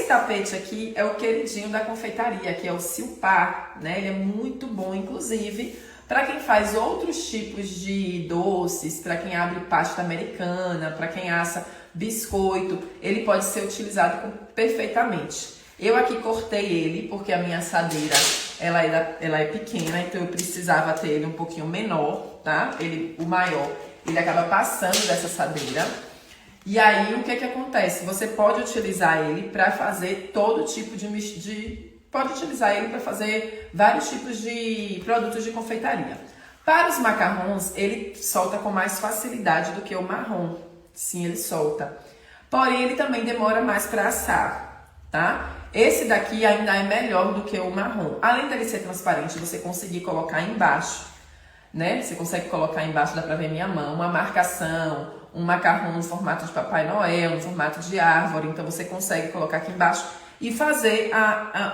Esse tapete aqui é o queridinho da confeitaria, que é o Silpar, né? Ele é muito bom, inclusive, para quem faz outros tipos de doces, para quem abre pasta americana, para quem assa biscoito, ele pode ser utilizado perfeitamente. Eu aqui cortei ele porque a minha assadeira ela é pequena, então eu precisava ter ele um pouquinho menor, tá? O maior, ele acaba passando dessa assadeira. E aí, o que acontece? Você pode utilizar ele para fazer todo tipo pode utilizar ele para fazer vários tipos de produtos de confeitaria. Para os macarrons, ele solta com mais facilidade do que o marrom. Sim, ele solta. Porém, ele também demora mais para assar, tá? Esse daqui ainda é melhor do que o marrom. Além dele ser transparente, você conseguir colocar embaixo, né? Você consegue colocar embaixo, dá pra ver minha mão, uma marcação, um macarrão no formato de Papai Noel, no formato de árvore. Então você consegue colocar aqui embaixo e fazer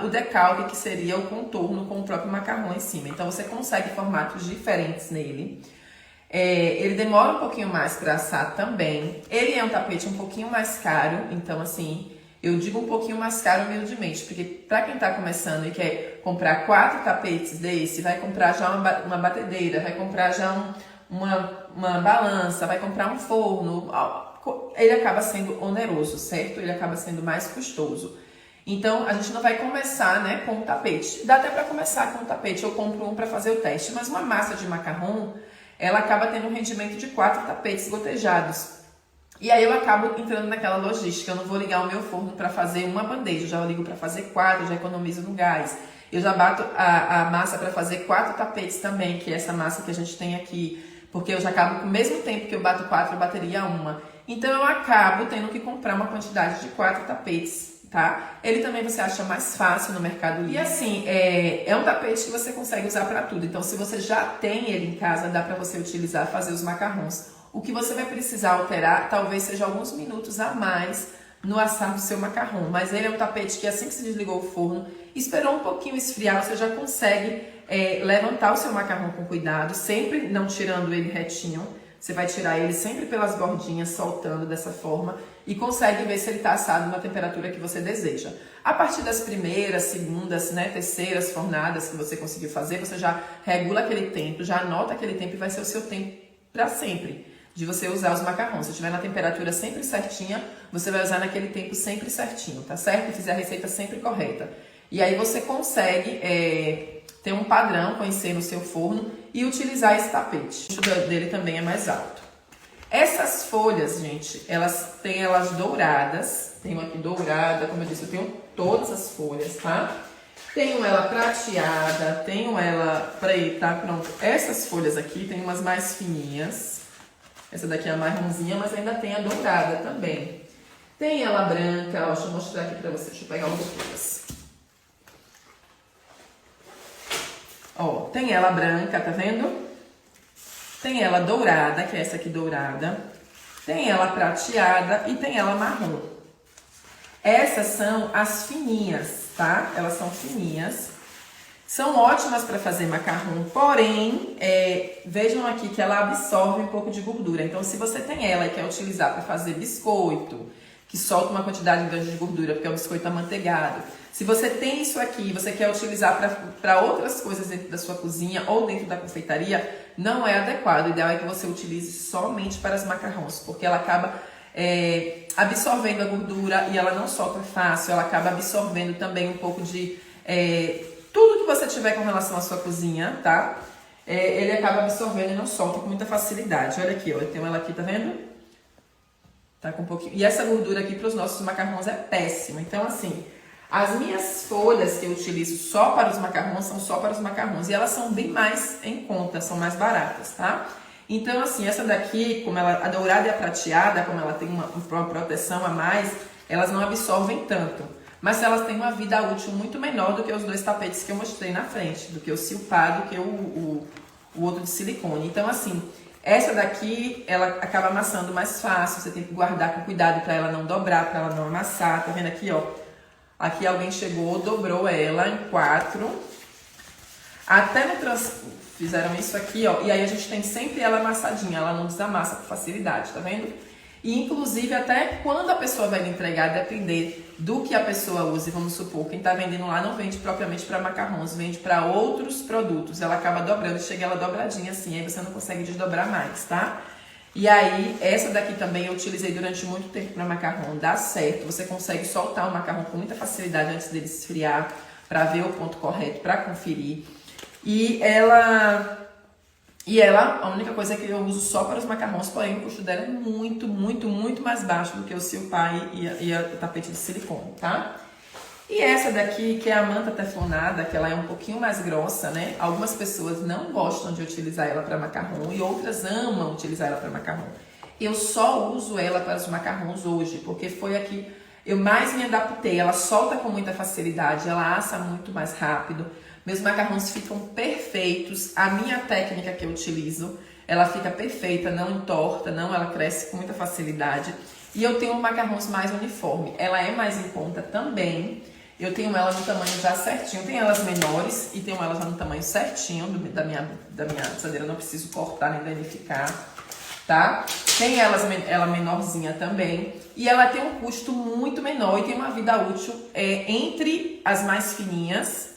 o decalque, que seria o contorno com o próprio macarrão em cima. Então você consegue formatos diferentes nele. Ele demora um pouquinho mais para assar também. Ele é um tapete um pouquinho mais caro, então assim, eu digo um pouquinho mais caro humildemente, porque para quem tá começando e quer comprar 4 tapetes desse, vai comprar já uma batedeira, vai comprar já uma balança, vai comprar um forno, ele acaba sendo oneroso, certo? Ele acaba sendo mais custoso. Então, a gente não vai começar, né, com o tapete. Dá até para começar com o tapete, eu compro um para fazer o teste, mas uma massa de macarrão, ela acaba tendo um rendimento de 4 tapetes gotejados. E aí eu acabo entrando naquela logística, eu não vou ligar o meu forno para fazer uma bandeja, eu já ligo para fazer 4, já economizo no gás. Eu já bato a massa para fazer 4 tapetes também, que é essa massa que a gente tem aqui, porque eu já acabo com o mesmo tempo que eu bato 4, eu bateria uma. Então eu acabo tendo que comprar uma quantidade de 4 tapetes, tá? Ele também você acha mais fácil no Mercado Livre. E assim, é um tapete que você consegue usar para tudo. Então se você já tem ele em casa, dá para você utilizar, fazer os macarrões. O que você vai precisar alterar talvez seja alguns minutos a mais no assar do seu macarrão. Mas ele é um tapete que assim que se desligou o forno, esperou um pouquinho esfriar, você já consegue levantar o seu macarrão com cuidado, sempre não tirando ele retinho. Você vai tirar ele sempre pelas bordinhas, soltando dessa forma e consegue ver se ele está assado na temperatura que você deseja. A partir das primeiras, segundas, né, terceiras fornadas que você conseguiu fazer, você já regula aquele tempo, já anota aquele tempo e vai ser o seu tempo para sempre de você usar os macarrões. Se estiver na temperatura sempre certinha, você vai usar naquele tempo sempre certinho, tá certo? E fizer a receita sempre correta. E aí você consegue ter um padrão, conhecer no seu forno e utilizar esse tapete. O custo dele também é mais alto. Essas folhas, gente, elas têm elas douradas. Tenho aqui dourada, como eu disse, eu tenho todas as folhas, tá? Tenho ela prateada, tenho ela preta, pronto. Essas folhas aqui tem umas mais fininhas. Essa daqui é a marronzinha, mas ainda tem a dourada também. Tem ela branca, ó, deixa eu mostrar aqui pra vocês. Deixa eu pegar um pouquinho. Ó, tem ela branca, tá vendo? Tem ela dourada, que é essa aqui dourada. Tem ela prateada e tem ela marrom. Essas são as fininhas, tá? Elas são fininhas. São ótimas para fazer macarrão, porém, vejam aqui que ela absorve um pouco de gordura. Então, se você tem ela e quer utilizar para fazer biscoito, que solta uma quantidade grande de gordura, porque é um biscoito amanteigado. Se você tem isso aqui e você quer utilizar para outras coisas dentro da sua cozinha ou dentro da confeitaria, não é adequado. O ideal é que você utilize somente para os macarrões, porque ela acaba absorvendo a gordura e ela não solta fácil, ela acaba absorvendo também um pouco de tudo que você tiver com relação à sua cozinha, tá? Ele acaba absorvendo e não solta com muita facilidade. Olha aqui, ó, eu tenho ela aqui, tá vendo? Tá com um pouquinho. E essa gordura aqui para os nossos macarrões é péssima. Então, assim, as minhas folhas que eu utilizo só para os macarrões são só para os macarrões. E elas são bem mais em conta, são mais baratas, tá? Então, assim, essa daqui, como a dourada e a prateada, como ela tem uma proteção a mais, elas não absorvem tanto. Mas elas têm uma vida útil muito menor do que os 2 tapetes que eu mostrei na frente, do que o Silpar, do que o outro de silicone. Então, assim, essa daqui, ela acaba amassando mais fácil, você tem que guardar com cuidado para ela não dobrar, para ela não amassar. Tá vendo aqui, ó? Aqui alguém chegou, dobrou ela em 4. Até fizeram isso aqui, ó. E aí a gente tem sempre ela amassadinha, ela não desamassa com facilidade, tá vendo? E inclusive até quando a pessoa vai lhe entregar, depender do que a pessoa use, vamos supor, quem está vendendo lá não vende propriamente para macarrons, vende para outros produtos. Ela acaba dobrando, chega ela dobradinha assim, aí você não consegue desdobrar mais, tá? E aí, essa daqui também eu utilizei durante muito tempo para macarrão, dá certo. Você consegue soltar o macarrão com muita facilidade antes dele esfriar, para ver o ponto correto, para conferir. E ela, a única coisa é que eu uso só para os macarrões, porém o custo dela é muito, muito, muito mais baixo do que o Silpar e o tapete de silicone, tá? E essa daqui, que é a manta teflonada, que ela é um pouquinho mais grossa, né? Algumas pessoas não gostam de utilizar ela para macarrão e outras amam utilizar ela para macarrão. Eu só uso ela para os macarrões hoje, porque foi a que eu mais me adaptei. Ela solta com muita facilidade, ela assa muito mais rápido. Meus macarrões ficam perfeitos. A minha técnica que eu utilizo, ela fica perfeita, não entorta, não, ela cresce com muita facilidade. E eu tenho macarrões mais uniforme. Ela é mais em conta também. Eu tenho ela no tamanho já certinho. Tem elas menores e tenho elas já no tamanho certinho da minha assadeira. Não preciso cortar nem danificar, tá? Tem ela menorzinha também. E ela tem um custo muito menor e tem uma vida útil entre as mais fininhas.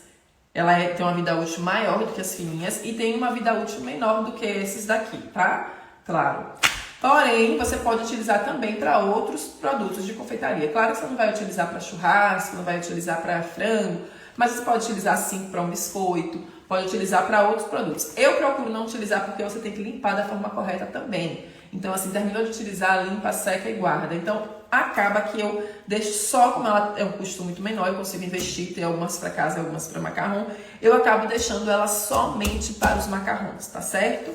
Ela tem uma vida útil maior do que as fininhas e tem uma vida útil menor do que esses daqui, tá? Claro. Porém, você pode utilizar também para outros produtos de confeitaria. Claro que você não vai utilizar para churrasco, não vai utilizar para frango, mas você pode utilizar sim para um biscoito, pode utilizar para outros produtos. Eu procuro não utilizar porque você tem que limpar da forma correta também. Então, assim, terminou de utilizar, limpa, seca e guarda. Então, acaba que eu deixo só, como ela é um custo muito menor, eu consigo investir, ter algumas para casa e algumas para macarrão, eu acabo deixando ela somente para os macarrões, tá certo?